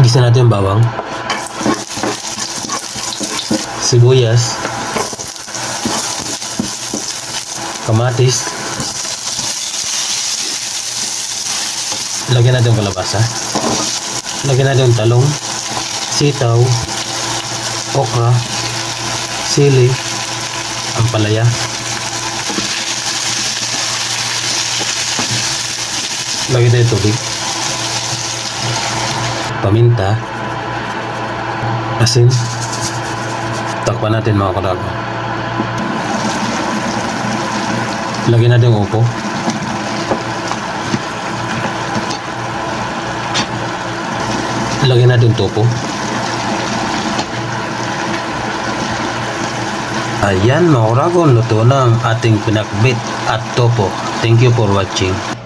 Igisa natin yung bawang, sibuyas, kamatis, lagyan natin yung kalabasa, lagyan natin yung talong, sitaw, okra, sili, ampalaya, lagyan natin yung tubig, paminta, asin. Takpan natin mga karago. Lagyan natin yung upo. Lagyan natin yung topo. Ayan mga karago, luto na ang ating pinakbit at topo. Thank you for watching.